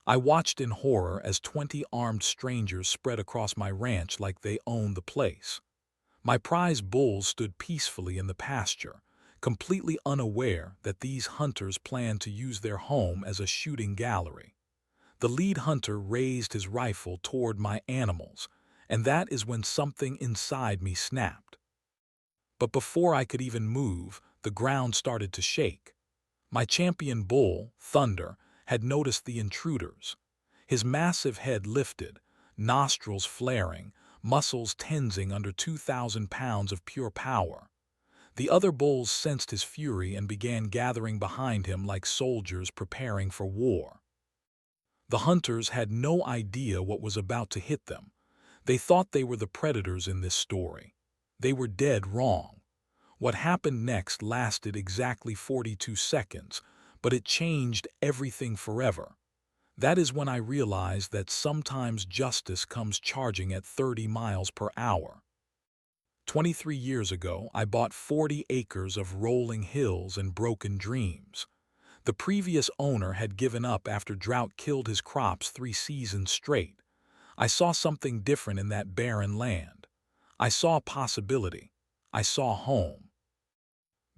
I watched in horror as 20 armed strangers spread across my ranch like they owned the place. My prize bulls stood peacefully in the pasture, completely unaware that these hunters planned to use their home as a shooting gallery. The lead hunter raised his rifle toward my animals, and that is when something inside me snapped. But before I could even move, the ground started to shake. My champion bull, Thunder, had noticed the intruders. His massive head lifted, nostrils flaring, muscles tensing under 2,000 pounds of pure power. The other bulls sensed his fury and began gathering behind him like soldiers preparing for war. The hunters had no idea what was about to hit them. They thought they were the predators in this story. They were dead wrong. What happened next lasted exactly 42 seconds, but it changed everything forever. That is when I realized that sometimes justice comes charging at 30 miles per hour. 23 years ago, I bought 40 acres of rolling hills and broken dreams. The previous owner had given up after drought killed his crops 3 seasons straight. I saw something different in that barren land. I saw possibility. I saw home.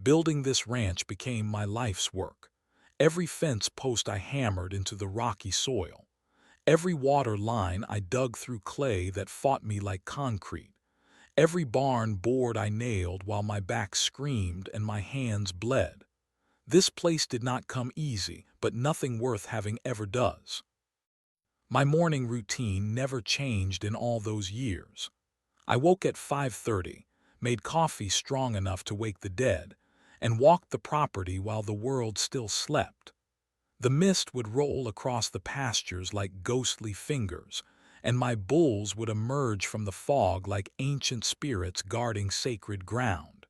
Building this ranch became my life's work. Every fence post I hammered into the rocky soil. Every water line I dug through clay that fought me like concrete. Every barn board I nailed while my back screamed and my hands bled. This place did not come easy, but nothing worth having ever does. My morning routine never changed in all those years. I woke at 5:30, made coffee strong enough to wake the dead, and walked the property while the world still slept. The mist would roll across the pastures like ghostly fingers, and my bulls would emerge from the fog like ancient spirits guarding sacred ground.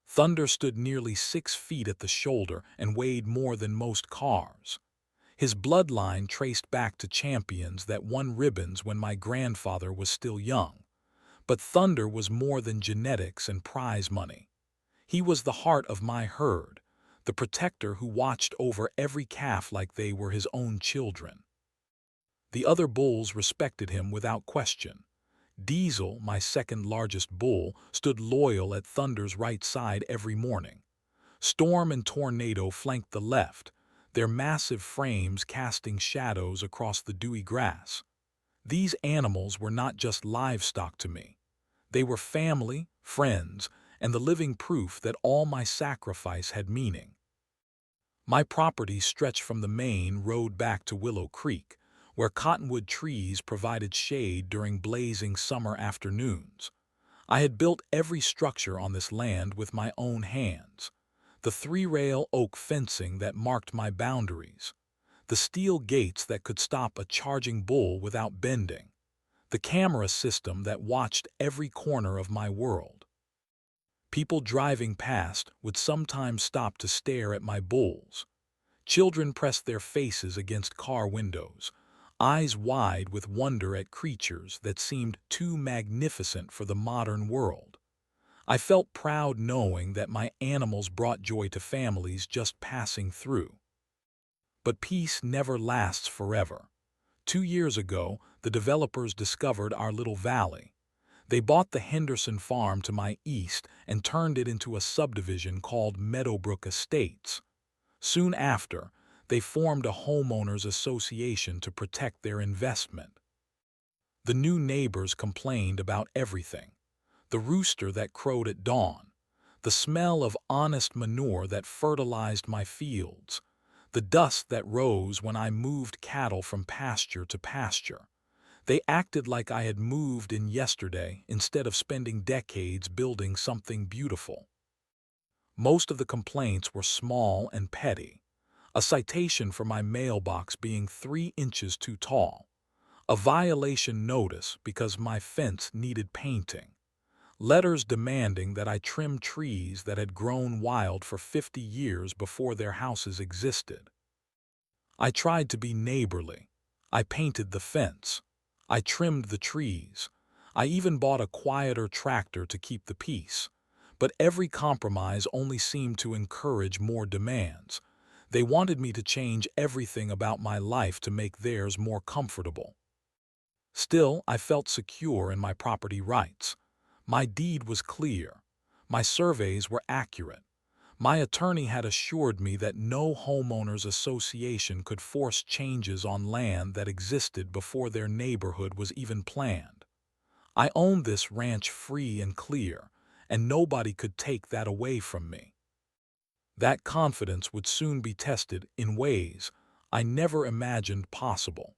Thunder stood nearly 6 feet at the shoulder and weighed more than most cars. His bloodline traced back to champions that won ribbons when my grandfather was still young. But Thunder was more than genetics and prize money. He was the heart of my herd, the protector who watched over every calf like they were his own children. The other bulls respected him without question. Diesel, my second largest bull, stood loyal at Thunder's right side every morning. Storm and Tornado flanked the left, their massive frames casting shadows across the dewy grass. These animals were not just livestock to me. They were family, friends, and the living proof that all my sacrifice had meaning. My property stretched from the main road back to Willow Creek, where cottonwood trees provided shade during blazing summer afternoons. I had built every structure on this land with my own hands. The 3-rail oak fencing that marked my boundaries. The steel gates that could stop a charging bull without bending. The camera system that watched every corner of my world. People driving past would sometimes stop to stare at my bulls. Children pressed their faces against car windows, eyes wide with wonder at creatures that seemed too magnificent for the modern world. I felt proud knowing that my animals brought joy to families just passing through. But peace never lasts forever. 2 years ago, the developers discovered our little valley. They bought the Henderson farm to my east and turned it into a subdivision called Meadowbrook Estates. Soon after, they formed a homeowners association to protect their investment. The new neighbors complained about everything. The rooster that crowed at dawn, the smell of honest manure that fertilized my fields, the dust that rose when I moved cattle from pasture to pasture. They acted like I had moved in yesterday instead of spending decades building something beautiful. Most of the complaints were small and petty. A citation for my mailbox being 3 inches too tall. A violation notice because my fence needed painting. Letters demanding that I trim trees that had grown wild for 50 years before their houses existed. I tried to be neighborly. I painted the fence. I trimmed the trees. I even bought a quieter tractor to keep the peace. But every compromise only seemed to encourage more demands. They wanted me to change everything about my life to make theirs more comfortable. Still, I felt secure in my property rights. My deed was clear. My surveys were accurate. My attorney had assured me that no homeowners association could force changes on land that existed before their neighborhood was even planned. I owned this ranch free and clear, and nobody could take that away from me. That confidence would soon be tested in ways I never imagined possible.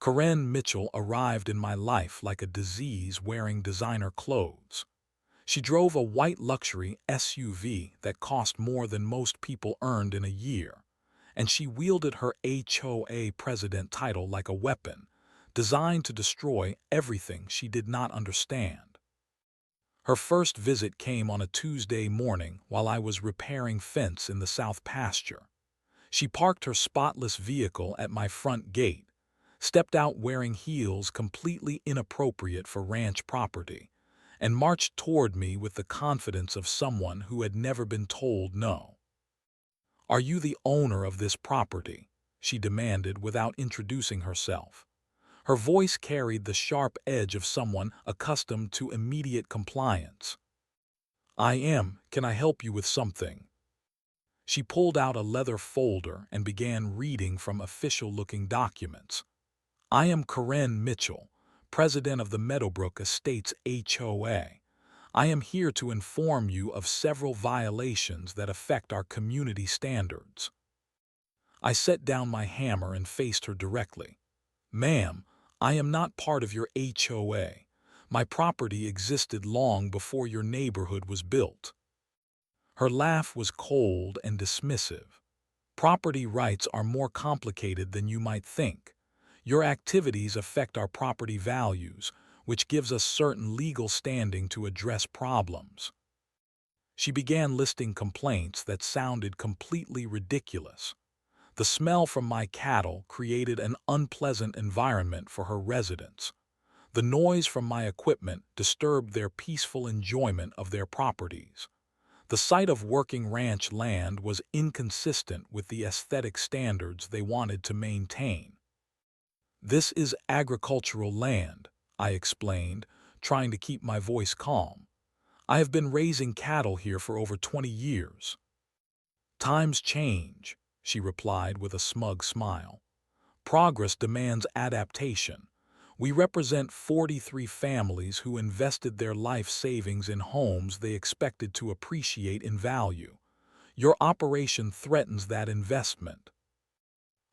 Karen Mitchell arrived in my life like a disease wearing designer clothes. She drove a white luxury SUV that cost more than most people earned in a year, and she wielded her HOA president title like a weapon, designed to destroy everything she did not understand. Her first visit came on a Tuesday morning while I was repairing fence in the south pasture. She parked her spotless vehicle at my front gate, stepped out wearing heels completely inappropriate for ranch property, and marched toward me with the confidence of someone who had never been told no. "Are you the owner of this property?" she demanded without introducing herself. Her voice carried the sharp edge of someone accustomed to immediate compliance. "I am. Can I help you with something?" She pulled out a leather folder and began reading from official-looking documents. "I am Karen Mitchell, president of the Meadowbrook Estates HOA. I am here to inform you of several violations that affect our community standards." I set down my hammer and faced her directly. "Ma'am, I am not part of your HOA. My property existed long before your neighborhood was built." Her laugh was cold and dismissive. "Property rights are more complicated than you might think. Your activities affect our property values, which gives us certain legal standing to address problems." She began listing complaints that sounded completely ridiculous. The smell from my cattle created an unpleasant environment for her residents. The noise from my equipment disturbed their peaceful enjoyment of their properties. The sight of working ranch land was inconsistent with the aesthetic standards they wanted to maintain. "This is agricultural land," I explained, trying to keep my voice calm. "I have been raising cattle here for over 20 years. "Times change," she replied with a smug smile. "Progress demands adaptation. We represent 43 families who invested their life savings in homes they expected to appreciate in value. Your operation threatens that investment."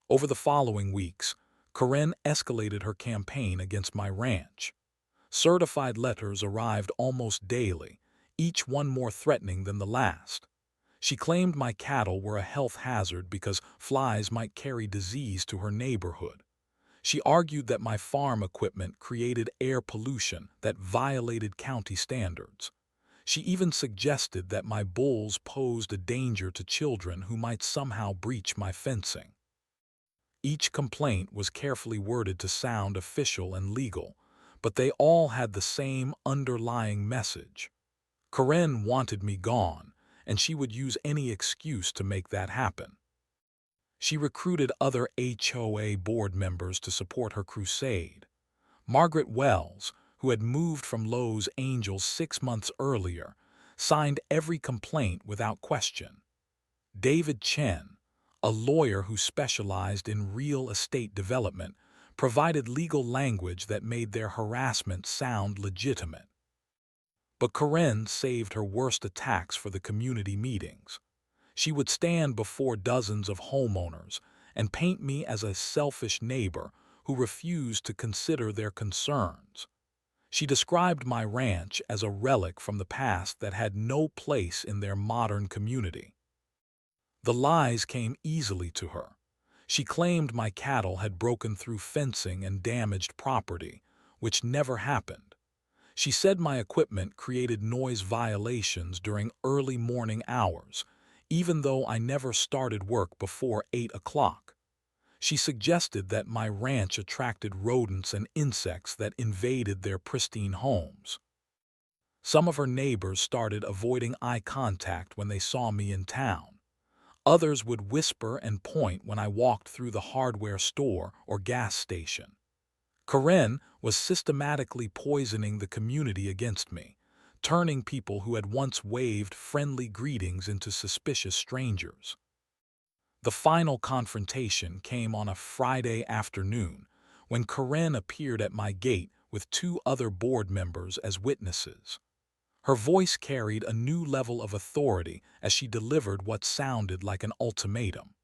Over the following weeks, Karen escalated her campaign against my ranch. Certified letters arrived almost daily, each one more threatening than the last. She claimed my cattle were a health hazard because flies might carry disease to her neighborhood. She argued that my farm equipment created air pollution that violated county standards. She even suggested that my bulls posed a danger to children who might somehow breach my fencing. Each complaint was carefully worded to sound official and legal, but they all had the same underlying message. Karen wanted me gone, and she would use any excuse to make that happen. She recruited other HOA board members to support her crusade. Margaret Wells, who had moved from Lowe's Angels 6 months earlier, signed every complaint without question. David Chen, a lawyer who specialized in real estate development, provided legal language that made their harassment sound legitimate. But Karen saved her worst attacks for the community meetings. She would stand before dozens of homeowners and paint me as a selfish neighbor who refused to consider their concerns. She described my ranch as a relic from the past that had no place in their modern community. The lies came easily to her. She claimed my cattle had broken through fencing and damaged property, which never happened. She said my equipment created noise violations during early morning hours, even though I never started work before 8 o'clock. She suggested that my ranch attracted rodents and insects that invaded their pristine homes. Some of her neighbors started avoiding eye contact when they saw me in town. Others would whisper and point when I walked through the hardware store or gas station. Karen was systematically poisoning the community against me, turning people who had once waved friendly greetings into suspicious strangers. The final confrontation came on a Friday afternoon when Karen appeared at my gate with two other board members as witnesses. Her voice carried a new level of authority as she delivered what sounded like an ultimatum.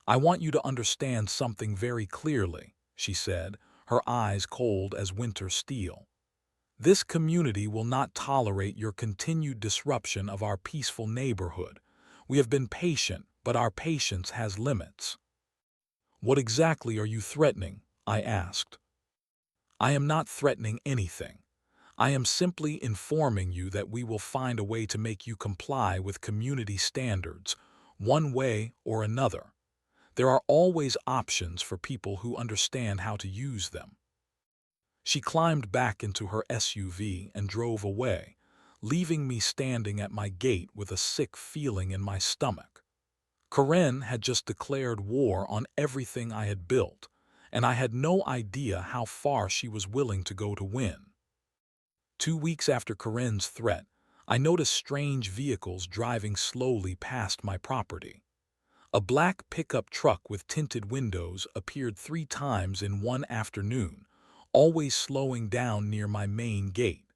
"I want you to understand something very clearly," she said, her eyes cold as winter steel. "This community will not tolerate your continued disruption of our peaceful neighborhood. We have been patient, but our patience has limits." "What exactly are you threatening?" I asked. "I am not threatening anything. I am simply informing you that we will find a way to make you comply with community standards, one way or another. There are always options for people who understand how to use them." She climbed back into her SUV and drove away, leaving me standing at my gate with a sick feeling in my stomach. Karen had just declared war on everything I had built, and I had no idea how far she was willing to go to win. 2 weeks after Karen's threat, I noticed strange vehicles driving slowly past my property. A black pickup truck with tinted windows appeared 3 times in one afternoon, always slowing down near my main gate.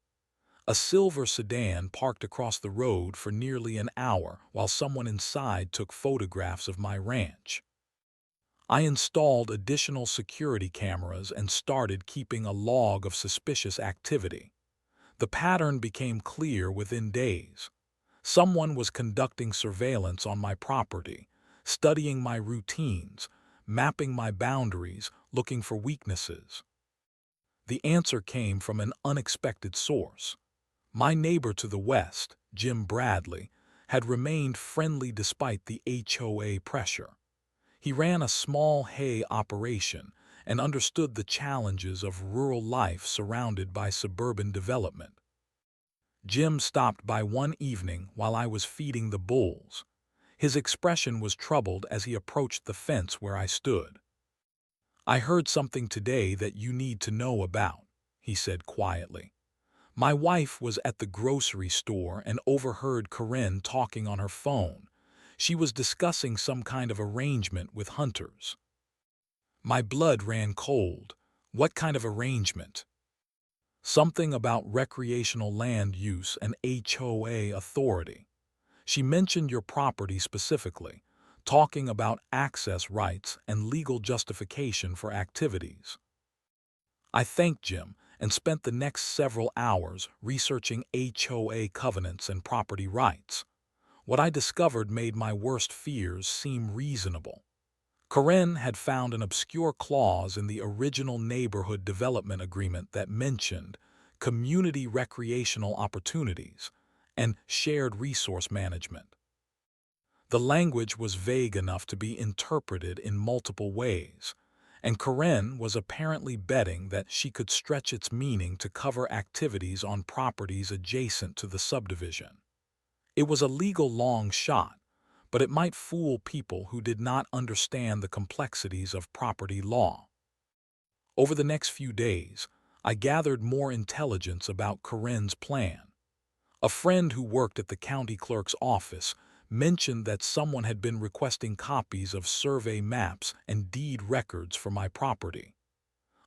A silver sedan parked across the road for nearly an hour while someone inside took photographs of my ranch. I installed additional security cameras and started keeping a log of suspicious activity. The pattern became clear within days. Someone was conducting surveillance on my property, studying my routines, mapping my boundaries, looking for weaknesses. The answer came from an unexpected source. My neighbor to the west, Jim Bradley, had remained friendly despite the HOA pressure. He ran a small hay operation and understood the challenges of rural life surrounded by suburban development. Jim stopped by one evening while I was feeding the bulls. His expression was troubled as he approached the fence where I stood. "I heard something today that you need to know about," he said quietly. "My wife was at the grocery store and overheard Karen talking on her phone. She was discussing some kind of arrangement with hunters." My blood ran cold. "What kind of arrangement?" "Something about recreational land use and HOA authority. She mentioned your property specifically, talking about access rights and legal justification for activities." I thanked Jim and spent the next several hours researching HOA covenants and property rights. What I discovered made my worst fears seem reasonable. Karen had found an obscure clause in the original neighborhood development agreement that mentioned community recreational opportunities and shared resource management. The language was vague enough to be interpreted in multiple ways, and Karen was apparently betting that she could stretch its meaning to cover activities on properties adjacent to the subdivision. It was a legal long shot, but it might fool people who did not understand the complexities of property law. Over the next few days, I gathered more intelligence about Karen's plan. A friend who worked at the county clerk's office mentioned that someone had been requesting copies of survey maps and deed records for my property.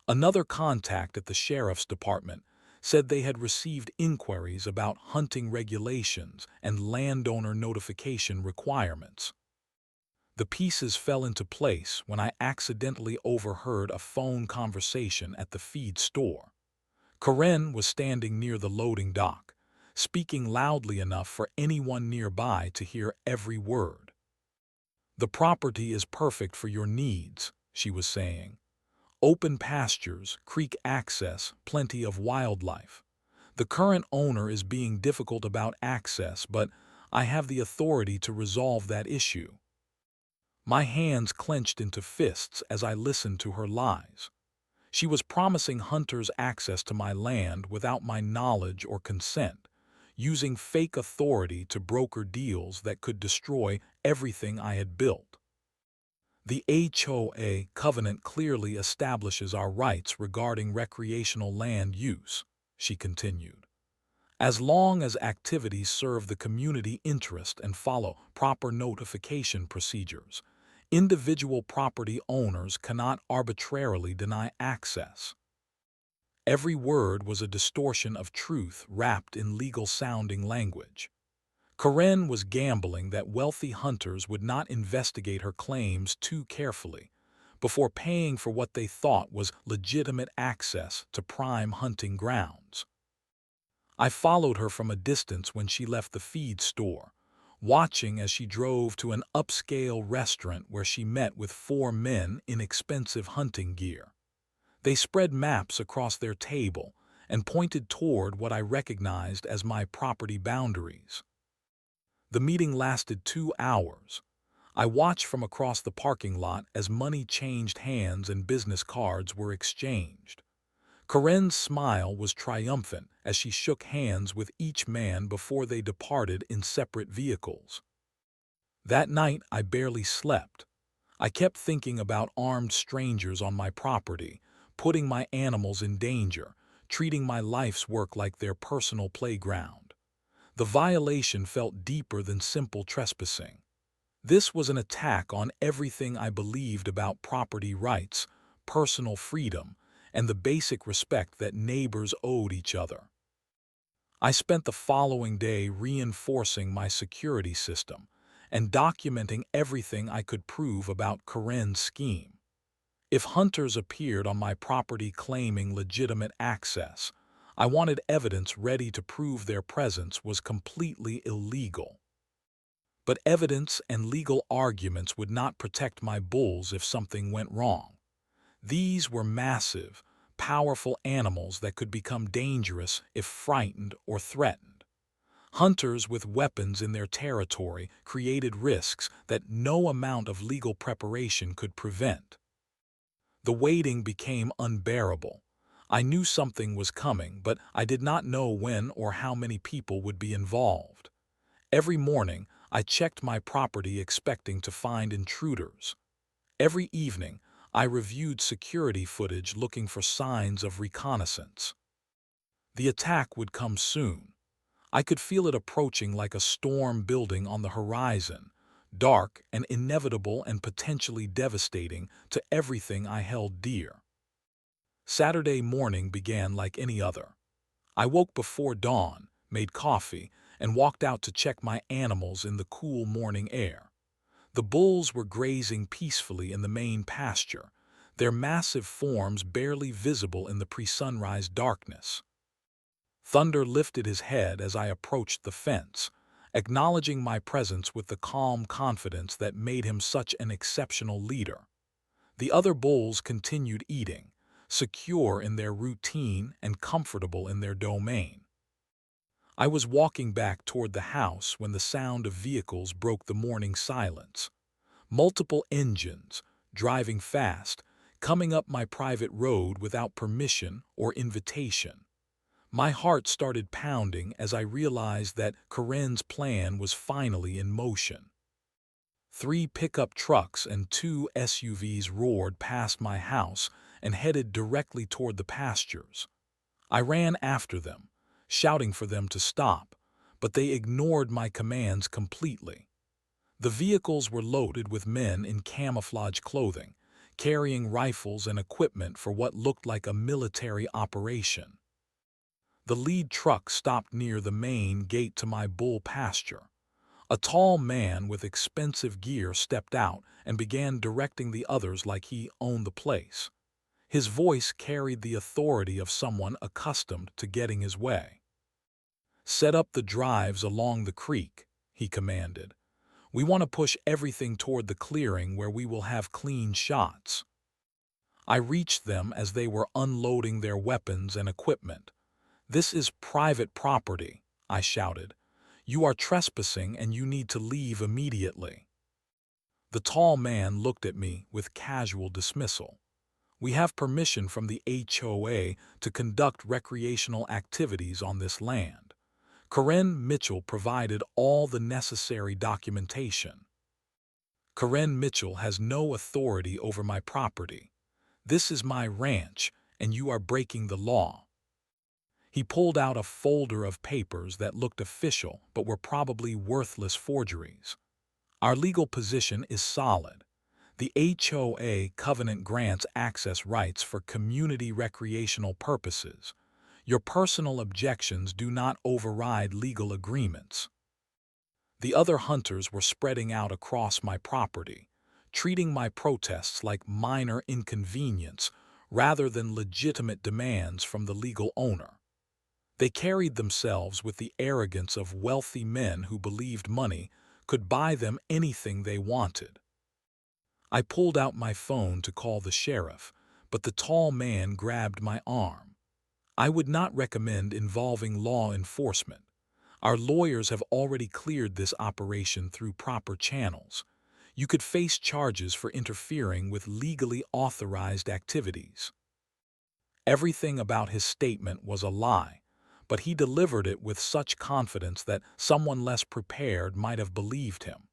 Another contact at the sheriff's department said they had received inquiries about hunting regulations and landowner notification requirements. The pieces fell into place when I accidentally overheard a phone conversation at the feed store. Karen was standing near the loading dock, speaking loudly enough for anyone nearby to hear every word. "The property is perfect for your needs," she was saying. "Open pastures, creek access, plenty of wildlife. The current owner is being difficult about access, but I have the authority to resolve that issue." My hands clenched into fists as I listened to her lies. She was promising hunters access to my land without my knowledge or consent, using fake authority to broker deals that could destroy everything I had built. The HOA covenant clearly establishes our rights regarding recreational land use, she continued. As long as activities serve the community interest and follow proper notification procedures, individual property owners cannot arbitrarily deny access. Every word was a distortion of truth wrapped in legal-sounding language. Karen was gambling that wealthy hunters would not investigate her claims too carefully before paying for what they thought was legitimate access to prime hunting grounds. I followed her from a distance when she left the feed store, watching as she drove to an upscale restaurant where she met with 4 men in expensive hunting gear. They spread maps across their table and pointed toward what I recognized as my property boundaries. The meeting lasted 2 hours. I watched from across the parking lot as money changed hands and business cards were exchanged. Karen's smile was triumphant as she shook hands with each man before they departed in separate vehicles. That night, I barely slept. I kept thinking about armed strangers on my property, putting my animals in danger, treating my life's work like their personal playground. The violation felt deeper than simple trespassing. This was an attack on everything I believed about property rights, personal freedom, and the basic respect that neighbors owed each other. I spent the following day reinforcing my security system and documenting everything I could prove about Karen's scheme. If hunters appeared on my property claiming legitimate access, I wanted evidence ready to prove their presence was completely illegal. But evidence and legal arguments would not protect my bulls if something went wrong. These were massive, powerful animals that could become dangerous if frightened or threatened. Hunters with weapons in their territory created risks that no amount of legal preparation could prevent. The waiting became unbearable. I knew something was coming, but I did not know when or how many people would be involved. Every morning, I checked my property expecting to find intruders. Every evening, I reviewed security footage looking for signs of reconnaissance. The attack would come soon. I could feel it approaching like a storm building on the horizon, dark and inevitable and potentially devastating to everything I held dear. Saturday morning began like any other. I woke before dawn, made coffee, and walked out to check my animals in the cool morning air. The bulls were grazing peacefully in the main pasture, their massive forms barely visible in the pre-sunrise darkness. Thunder lifted his head as I approached the fence, acknowledging my presence with the calm confidence that made him such an exceptional leader. The other bulls continued eating, secure in their routine and comfortable in their domain. I was walking back toward the house when the sound of vehicles broke the morning silence. Multiple engines, driving fast, coming up my private road without permission or invitation. My heart started pounding as I realized that Karen's plan was finally in motion. 3 pickup trucks and 2 SUVs roared past my house and headed directly toward the pastures. I ran after them, shouting for them to stop, but they ignored my commands completely. The vehicles were loaded with men in camouflage clothing, carrying rifles and equipment for what looked like a military operation. The lead truck stopped near the main gate to my bull pasture. A tall man with expensive gear stepped out and began directing the others like he owned the place. His voice carried the authority of someone accustomed to getting his way. "Set up the drives along the creek," he commanded. "We want to push everything toward the clearing where we will have clean shots." I reached them as they were unloading their weapons and equipment. "This is private property," I shouted. "You are trespassing and you need to leave immediately." The tall man looked at me with casual dismissal. "We have permission from the HOA to conduct recreational activities on this land." Karen Mitchell provided all the necessary documentation. Karen Mitchell has no authority over my property. This is my ranch, and you are breaking the law. He pulled out a folder of papers that looked official but were probably worthless forgeries. Our legal position is solid. The HOA covenant grants access rights for community recreational purposes. Your personal objections do not override legal agreements. The other hunters were spreading out across my property, treating my protests like minor inconvenience rather than legitimate demands from the legal owner. They carried themselves with the arrogance of wealthy men who believed money could buy them anything they wanted. I pulled out my phone to call the sheriff, but the tall man grabbed my arm. I would not recommend involving law enforcement. Our lawyers have already cleared this operation through proper channels. You could face charges for interfering with legally authorized activities. Everything about his statement was a lie, but he delivered it with such confidence that someone less prepared might have believed him.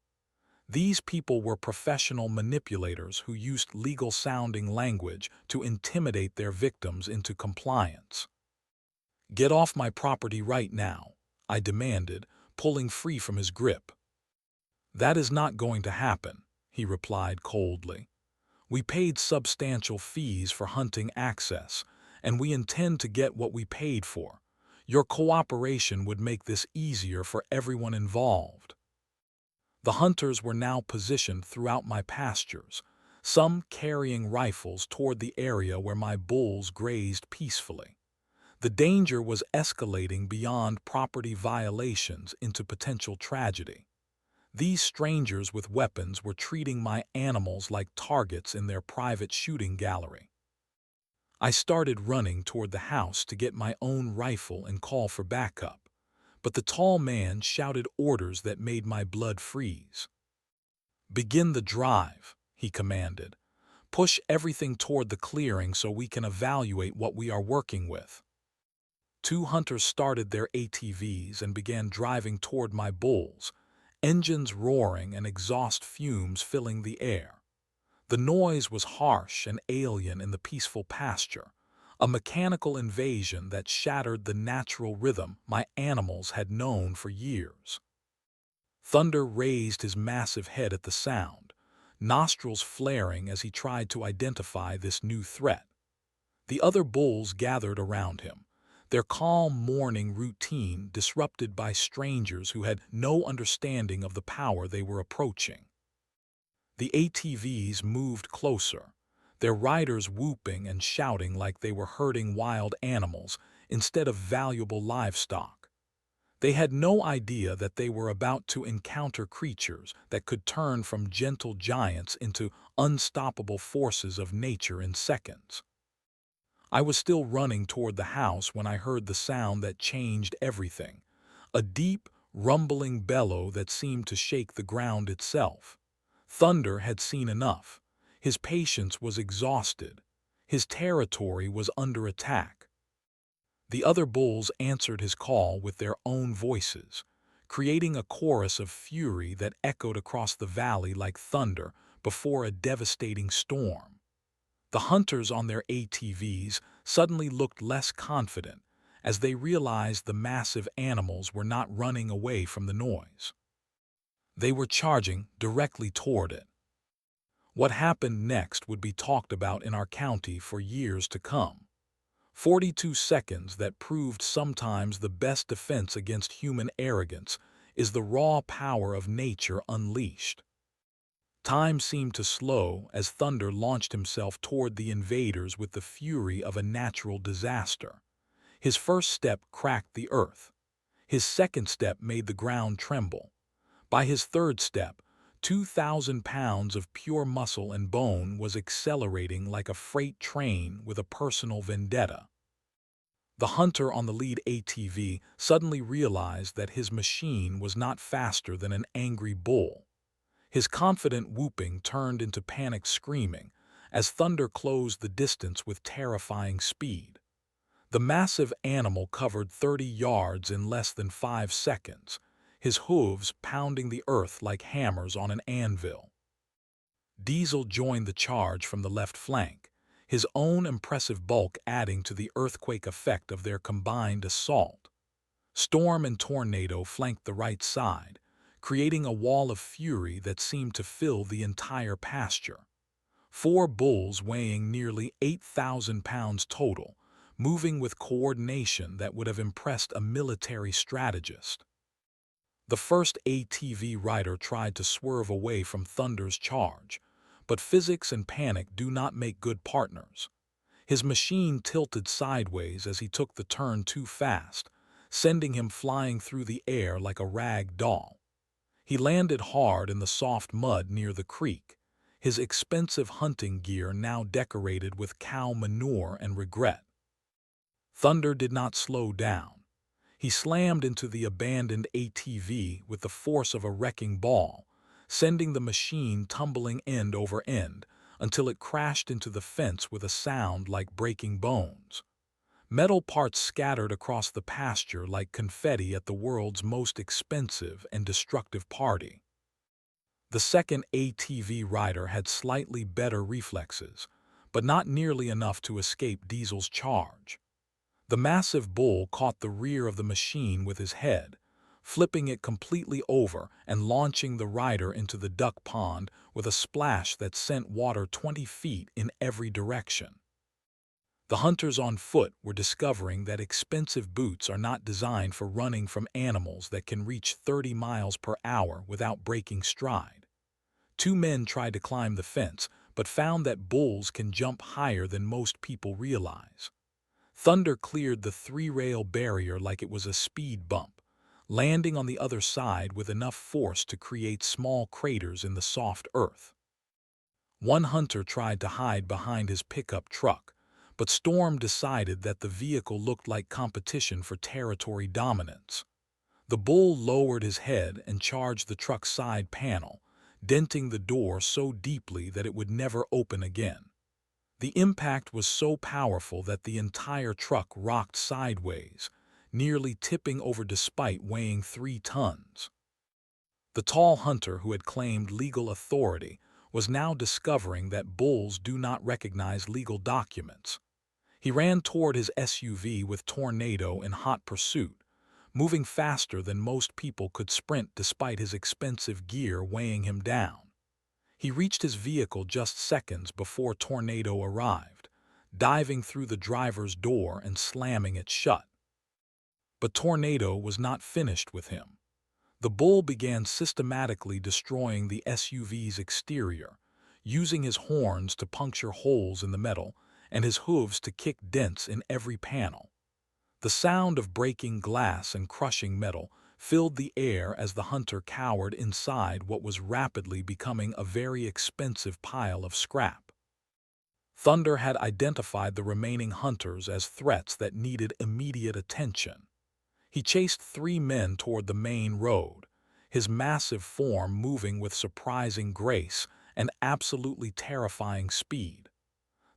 These people were professional manipulators who used legal-sounding language to intimidate their victims into compliance. "Get off my property right now," I demanded, pulling free from his grip. "That is not going to happen," he replied coldly. "We paid substantial fees for hunting access, and we intend to get what we paid for. Your cooperation would make this easier for everyone involved." The hunters were now positioned throughout my pastures, some carrying rifles toward the area where my bulls grazed peacefully. The danger was escalating beyond property violations into potential tragedy. These strangers with weapons were treating my animals like targets in their private shooting gallery. I started running toward the house to get my own rifle and call for backup, but the tall man shouted orders that made my blood freeze. "Begin the drive," he commanded. "Push everything toward the clearing so we can evaluate what we are working with." Two hunters started their ATVs and began driving toward my bulls, engines roaring and exhaust fumes filling the air. The noise was harsh and alien in the peaceful pasture, a mechanical invasion that shattered the natural rhythm my animals had known for years. Thunder raised his massive head at the sound, nostrils flaring as he tried to identify this new threat. The other bulls gathered around him, their calm morning routine disrupted by strangers who had no understanding of the power they were approaching. The ATVs moved closer, their riders whooping and shouting like they were herding wild animals instead of valuable livestock. They had no idea that they were about to encounter creatures that could turn from gentle giants into unstoppable forces of nature in seconds. I was still running toward the house when I heard the sound that changed everything, a deep, rumbling bellow that seemed to shake the ground itself. Thunder had seen enough. His patience was exhausted. His territory was under attack. The other bulls answered his call with their own voices, creating a chorus of fury that echoed across the valley like thunder before a devastating storm. The hunters on their ATVs suddenly looked less confident as they realized the massive animals were not running away from the noise. They were charging directly toward it. What happened next would be talked about in our county for years to come. 42 seconds that proved sometimes the best defense against human arrogance is the raw power of nature unleashed. Time seemed to slow as Thunder launched himself toward the invaders with the fury of a natural disaster. His first step cracked the earth. His second step made the ground tremble. By his third step, 2,000 pounds of pure muscle and bone was accelerating like a freight train with a personal vendetta. The hunter on the lead ATV suddenly realized that his machine was not faster than an angry bull. His confident whooping turned into panicked screaming as Thunder closed the distance with terrifying speed. The massive animal covered 30 yards in less than 5 seconds, his hooves pounding the earth like hammers on an anvil. Diesel joined the charge from the left flank, his own impressive bulk adding to the earthquake effect of their combined assault. Storm and Tornado flanked the right side, creating a wall of fury that seemed to fill the entire pasture. 4 bulls weighing nearly 8,000 pounds total, moving with coordination that would have impressed a military strategist. The first ATV rider tried to swerve away from Thunder's charge, but physics and panic do not make good partners. His machine tilted sideways as he took the turn too fast, sending him flying through the air like a rag doll. He landed hard in the soft mud near the creek, his expensive hunting gear now decorated with cow manure and regret. Thunder did not slow down. He slammed into the abandoned ATV with the force of a wrecking ball, sending the machine tumbling end over end until it crashed into the fence with a sound like breaking bones. Metal parts scattered across the pasture like confetti at the world's most expensive and destructive party. The second ATV rider had slightly better reflexes, but not nearly enough to escape Diesel's charge. The massive bull caught the rear of the machine with his head, flipping it completely over and launching the rider into the duck pond with a splash that sent water 20 feet in every direction. The hunters on foot were discovering that expensive boots are not designed for running from animals that can reach 30 miles per hour without breaking stride. 2 men tried to climb the fence, but found that bulls can jump higher than most people realize. Thunder cleared the 3-rail barrier like it was a speed bump, landing on the other side with enough force to create small craters in the soft earth. One hunter tried to hide behind his pickup truck, but Storm decided that the vehicle looked like competition for territory dominance. The bull lowered his head and charged the truck's side panel, denting the door so deeply that it would never open again. The impact was so powerful that the entire truck rocked sideways, nearly tipping over despite weighing 3 tons. The tall hunter who had claimed legal authority was now discovering that bulls do not recognize legal documents. He ran toward his SUV with Tornado in hot pursuit, moving faster than most people could sprint despite his expensive gear weighing him down. He reached his vehicle just seconds before Tornado arrived, diving through the driver's door and slamming it shut. But Tornado was not finished with him. The bull began systematically destroying the SUV's exterior, using his horns to puncture holes in the metal and his hooves to kick dents in every panel. The sound of breaking glass and crushing metal filled the air as the hunter cowered inside what was rapidly becoming a very expensive pile of scrap. Thunder had identified the remaining hunters as threats that needed immediate attention. He chased 3 men toward the main road, his massive form moving with surprising grace and absolutely terrifying speed.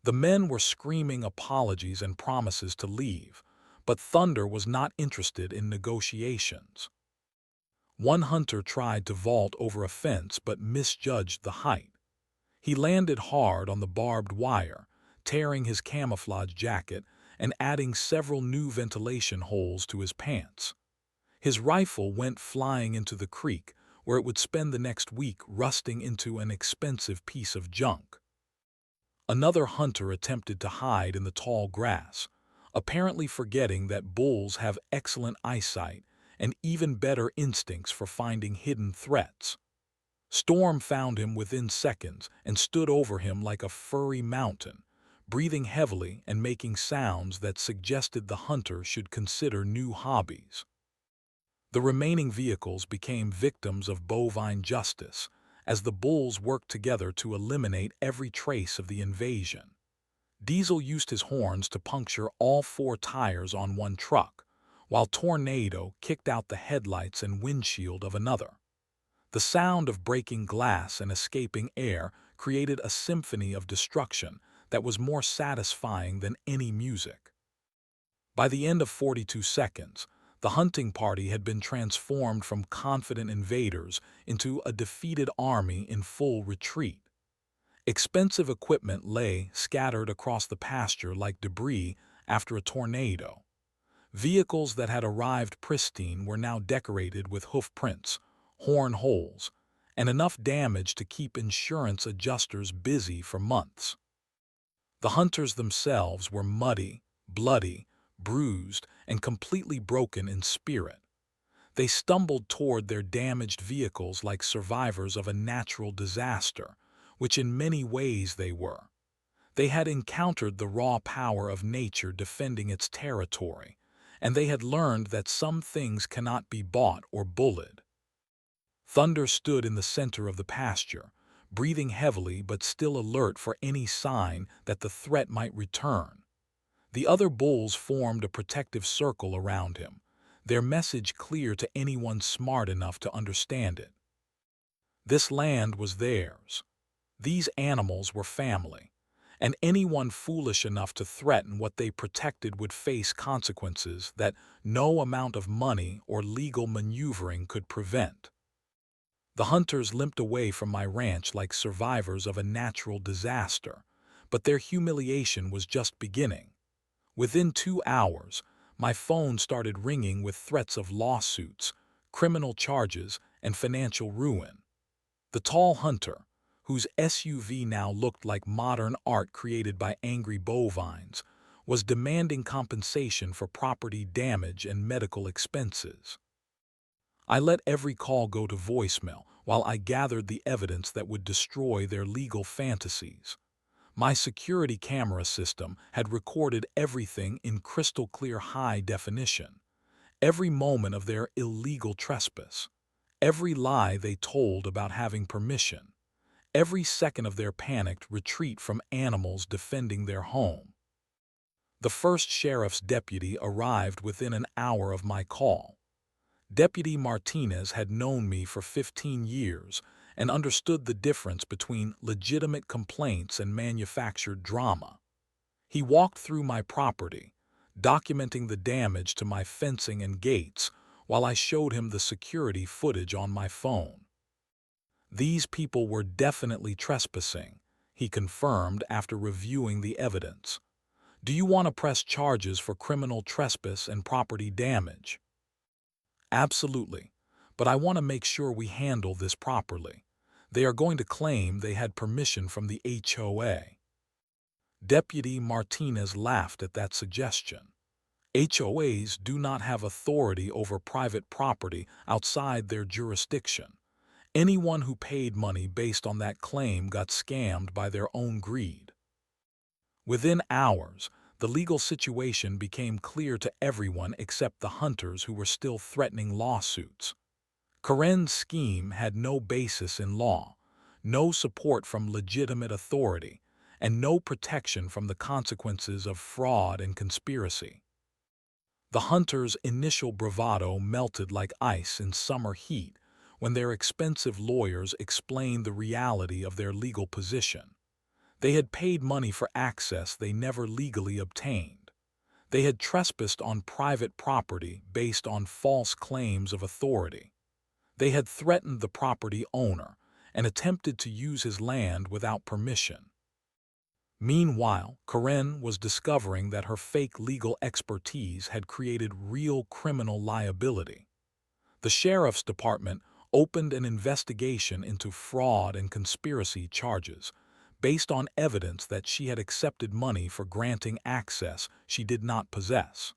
The men were screaming apologies and promises to leave, but Thunder was not interested in negotiations. One hunter tried to vault over a fence but misjudged the height. He landed hard on the barbed wire, tearing his camouflage jacket and adding several new ventilation holes to his pants. His rifle went flying into the creek, where it would spend the next week rusting into an expensive piece of junk. Another hunter attempted to hide in the tall grass, apparently forgetting that bulls have excellent eyesight and even better instincts for finding hidden threats. Storm found him within seconds and stood over him like a furry mountain, breathing heavily and making sounds that suggested the hunter should consider new hobbies. The remaining vehicles became victims of bovine justice, as the bulls worked together to eliminate every trace of the invasion. Diesel used his horns to puncture all 4 tires on one truck, while Tornado kicked out the headlights and windshield of another. The sound of breaking glass and escaping air created a symphony of destruction that was more satisfying than any music. By the end of 42 seconds, the hunting party had been transformed from confident invaders into a defeated army in full retreat. Expensive equipment lay scattered across the pasture like debris after a tornado. Vehicles that had arrived pristine were now decorated with hoof prints, horn holes, and enough damage to keep insurance adjusters busy for months. The hunters themselves were muddy, bloody, bruised, and completely broken in spirit. They stumbled toward their damaged vehicles like survivors of a natural disaster, which in many ways they were. They had encountered the raw power of nature defending its territory, and they had learned that some things cannot be bought or bullied. Thunder stood in the center of the pasture, breathing heavily but still alert for any sign that the threat might return. The other bulls formed a protective circle around him, their message clear to anyone smart enough to understand it. This land was theirs. These animals were family, and anyone foolish enough to threaten what they protected would face consequences that no amount of money or legal maneuvering could prevent. The hunters limped away from my ranch like survivors of a natural disaster, but their humiliation was just beginning. Within 2 hours, my phone started ringing with threats of lawsuits, criminal charges, and financial ruin. The tall hunter, whose SUV now looked like modern art created by angry bovines, was demanding compensation for property damage and medical expenses. I let every call go to voicemail while I gathered the evidence that would destroy their legal fantasies. My security camera system had recorded everything in crystal clear high definition, every moment of their illegal trespass, every lie they told about having permission, every second of their panicked retreat from animals defending their home. The first sheriff's deputy arrived within an hour of my call. Deputy Martinez had known me for 15 years and understood the difference between legitimate complaints and manufactured drama. He walked through my property, documenting the damage to my fencing and gates while I showed him the security footage on my phone. These people were definitely trespassing, he confirmed after reviewing the evidence. Do you want to press charges for criminal trespass and property damage? Absolutely, but I want to make sure we handle this properly. They are going to claim they had permission from the HOA. Deputy Martinez laughed at that suggestion. HOAs do not have authority over private property outside their jurisdiction. Anyone who paid money based on that claim got scammed by their own greed. Within hours, the legal situation became clear to everyone except the hunters who were still threatening lawsuits. Karen's scheme had no basis in law, no support from legitimate authority, and no protection from the consequences of fraud and conspiracy. The hunters' initial bravado melted like ice in summer heat when their expensive lawyers explained the reality of their legal position. They had paid money for access they never legally obtained. They had trespassed on private property based on false claims of authority. They had threatened the property owner and attempted to use his land without permission. Meanwhile, Karen was discovering that her fake legal expertise had created real criminal liability. The sheriff's department opened an investigation into fraud and conspiracy charges, based on evidence that she had accepted money for granting access she did not possess.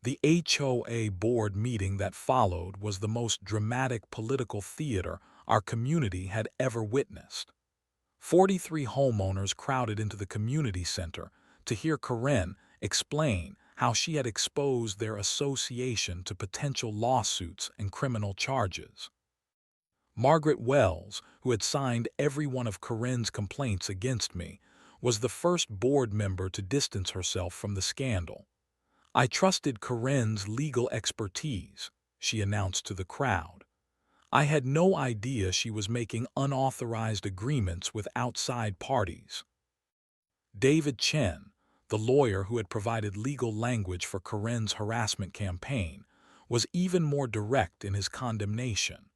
The HOA board meeting that followed was the most dramatic political theater our community had ever witnessed. 43 homeowners crowded into the community center to hear Karen explain how she had exposed their association to potential lawsuits and criminal charges. Margaret Wells, who had signed every one of Karen's complaints against me, was the first board member to distance herself from the scandal. I trusted Karen's legal expertise, she announced to the crowd. I had no idea she was making unauthorized agreements with outside parties. David Chen, the lawyer who had provided legal language for Karen's harassment campaign, was even more direct in his condemnation.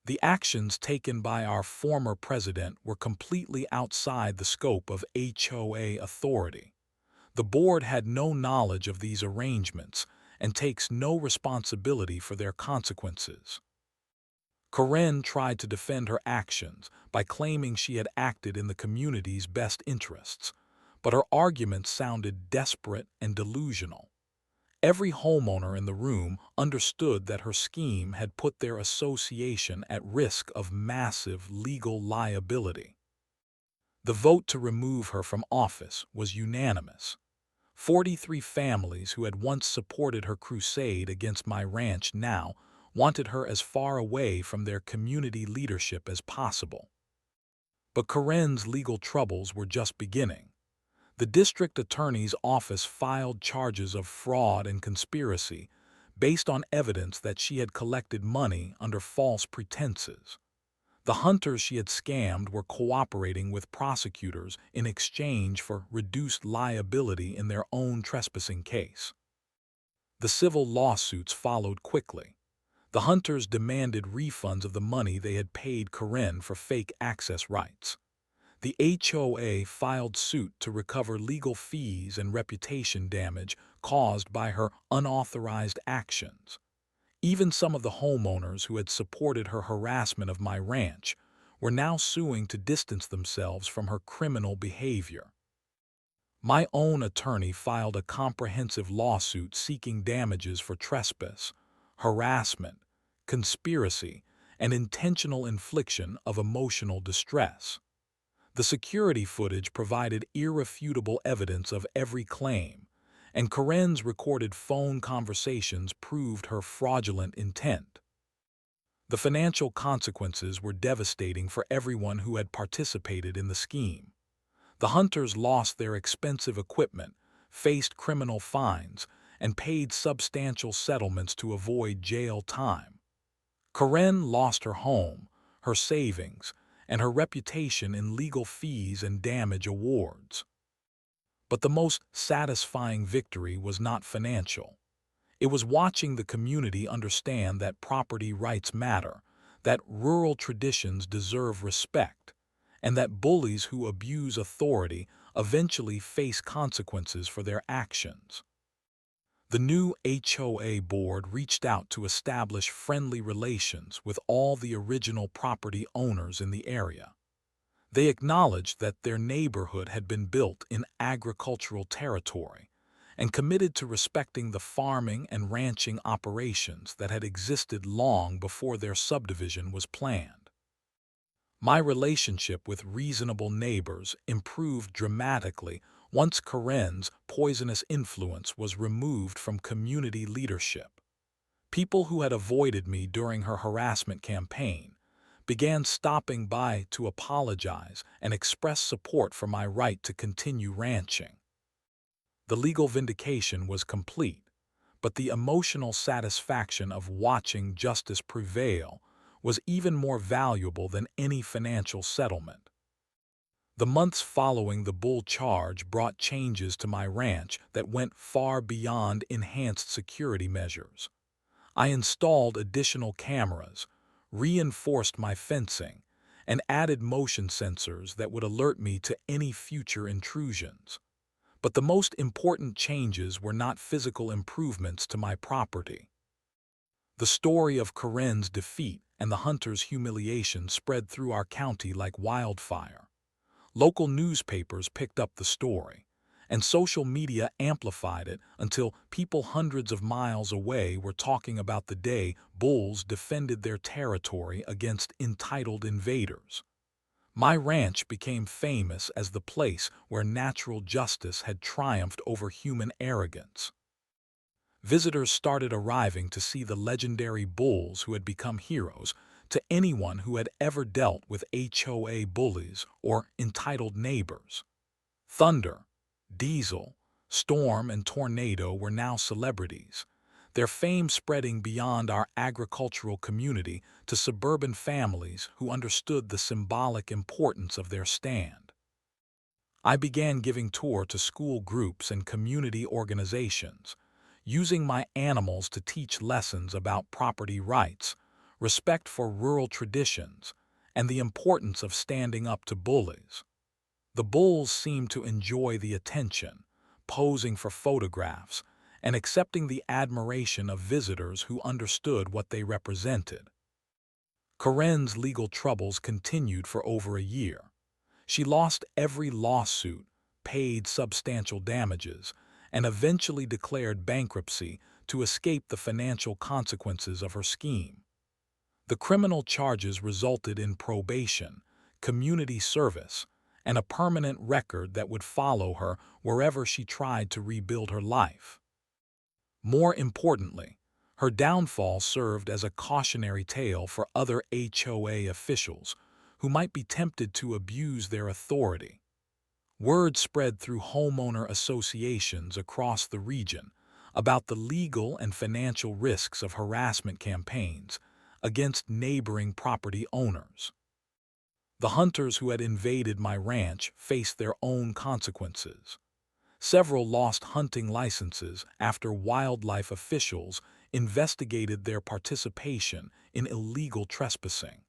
The actions taken by our former president were completely outside the scope of HOA authority. The board had no knowledge of these arrangements and takes no responsibility for their consequences. Karen tried to defend her actions by claiming she had acted in the community's best interests, but her arguments sounded desperate and delusional. Every homeowner in the room understood that her scheme had put their association at risk of massive legal liability. The vote to remove her from office was unanimous. 43 families who had once supported her crusade against my ranch now wanted her as far away from their community leadership as possible. But Karen's legal troubles were just beginning. The district attorney's office filed charges of fraud and conspiracy based on evidence that she had collected money under false pretenses. The hunters she had scammed were cooperating with prosecutors in exchange for reduced liability in their own trespassing case. The civil lawsuits followed quickly. The hunters demanded refunds of the money they had paid Karen for fake access rights. The HOA filed suit to recover legal fees and reputation damage caused by her unauthorized actions. Even some of the homeowners who had supported her harassment of my ranch were now suing to distance themselves from her criminal behavior. My own attorney filed a comprehensive lawsuit seeking damages for trespass, harassment, conspiracy, and intentional infliction of emotional distress. The security footage provided irrefutable evidence of every claim, and Karen's recorded phone conversations proved her fraudulent intent. The financial consequences were devastating for everyone who had participated in the scheme. The hunters lost their expensive equipment, faced criminal fines, and paid substantial settlements to avoid jail time. Karen lost her home, her savings, and her reputation in legal fees and damage awards. But the most satisfying victory was not financial. It was watching the community understand that property rights matter, that rural traditions deserve respect, and that bullies who abuse authority eventually face consequences for their actions. The new HOA board reached out to establish friendly relations with all the original property owners in the area. They acknowledged that their neighborhood had been built in agricultural territory and committed to respecting the farming and ranching operations that had existed long before their subdivision was planned. My relationship with reasonable neighbors improved dramatically once Karen's poisonous influence was removed from community leadership. People who had avoided me during her harassment campaign began stopping by to apologize and express support for my right to continue ranching. The legal vindication was complete, but the emotional satisfaction of watching justice prevail was even more valuable than any financial settlement. The months following the bull charge brought changes to my ranch that went far beyond enhanced security measures. I installed additional cameras, reinforced my fencing, and added motion sensors that would alert me to any future intrusions. But the most important changes were not physical improvements to my property. The story of Karen's defeat and the hunter's humiliation spread through our county like wildfire. Local newspapers picked up the story, and social media amplified it until people hundreds of miles away were talking about the day bulls defended their territory against entitled invaders. My ranch became famous as the place where natural justice had triumphed over human arrogance. Visitors started arriving to see the legendary bulls who had become heroes to anyone who had ever dealt with HOA bullies or entitled neighbors. Thunder, Diesel, Storm, and Tornado were now celebrities, their fame spreading beyond our agricultural community to suburban families who understood the symbolic importance of their stand. I began giving tours to school groups and community organizations, using my animals to teach lessons about property rights, respect for rural traditions, and the importance of standing up to bullies. The bulls seemed to enjoy the attention, posing for photographs, and accepting the admiration of visitors who understood what they represented. Karen's legal troubles continued for over a year. She lost every lawsuit, paid substantial damages, and eventually declared bankruptcy to escape the financial consequences of her scheme. The criminal charges resulted in probation, community service, and a permanent record that would follow her wherever she tried to rebuild her life. More importantly, her downfall served as a cautionary tale for other HOA officials who might be tempted to abuse their authority. Word spread through homeowner associations across the region about the legal and financial risks of harassment campaigns against neighboring property owners. The hunters who had invaded my ranch faced their own consequences. Several lost hunting licenses after wildlife officials investigated their participation in illegal trespassing.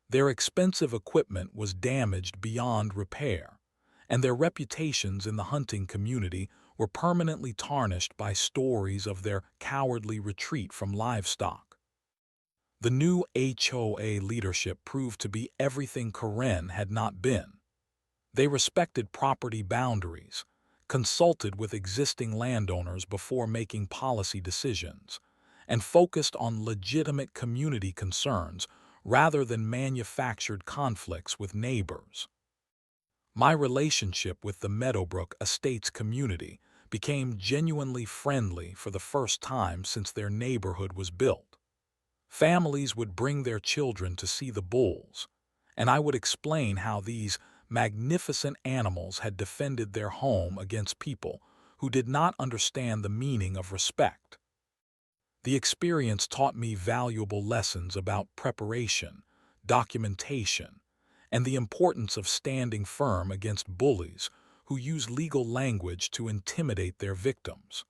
Their expensive equipment was damaged beyond repair, and their reputations in the hunting community were permanently tarnished by stories of their cowardly retreat from livestock. The new HOA leadership proved to be everything Karen had not been. They respected property boundaries, consulted with existing landowners before making policy decisions, and focused on legitimate community concerns rather than manufactured conflicts with neighbors. My relationship with the Meadowbrook Estates community became genuinely friendly for the first time since their neighborhood was built. Families would bring their children to see the bulls, and I would explain how these magnificent animals had defended their home against people who did not understand the meaning of respect. The experience taught me valuable lessons about preparation, documentation, and the importance of standing firm against bullies who use legal language to intimidate their victims.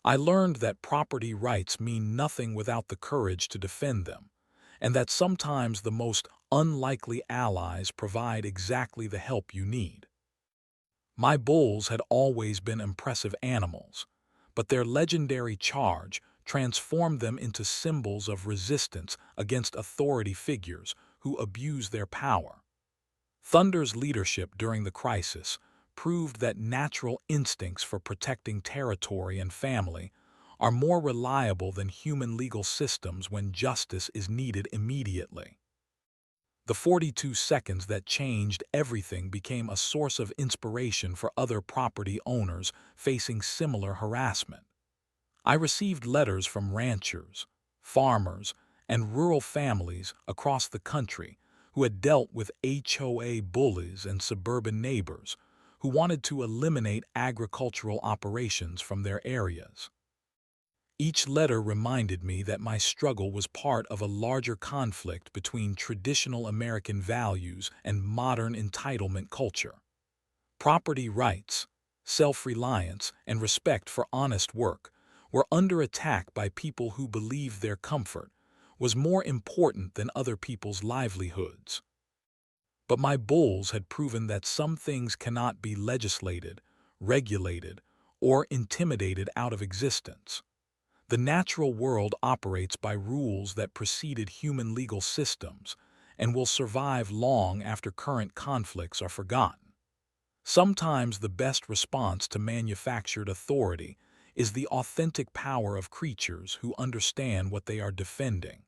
I learned that property rights mean nothing without the courage to defend them, and that sometimes the most unlikely allies provide exactly the help you need. My bulls had always been impressive animals, but their legendary charge transformed them into symbols of resistance against authority figures who abuse their power. Thunder's leadership during the crisis proved that natural instincts for protecting territory and family are more reliable than human legal systems when justice is needed immediately. The 42 seconds that changed everything became a source of inspiration for other property owners facing similar harassment. I received letters from ranchers, farmers, and rural families across the country who had dealt with HOA bullies and suburban neighbors who wanted to eliminate agricultural operations from their areas. Each letter reminded me that my struggle was part of a larger conflict between traditional American values and modern entitlement culture. Property rights, self-reliance, and respect for honest work were under attack by people who believed their comfort was more important than other people's livelihoods. But my bulls had proven that some things cannot be legislated, regulated, or intimidated out of existence. The natural world operates by rules that preceded human legal systems and will survive long after current conflicts are forgotten. Sometimes the best response to manufactured authority is the authentic power of creatures who understand what they are defending.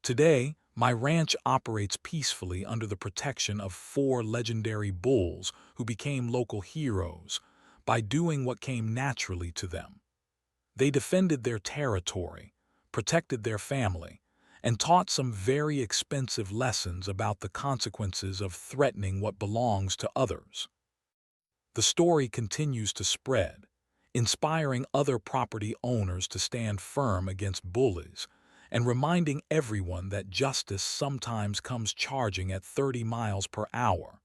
Today, my ranch operates peacefully under the protection of 4 legendary bulls who became local heroes by doing what came naturally to them. They defended their territory, protected their family, and taught some very expensive lessons about the consequences of threatening what belongs to others. The story continues to spread, inspiring other property owners to stand firm against bullies and reminding everyone that justice sometimes comes charging at 30 miles per hour,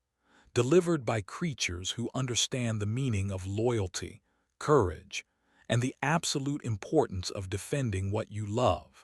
delivered by creatures who understand the meaning of loyalty, courage, and the absolute importance of defending what you love.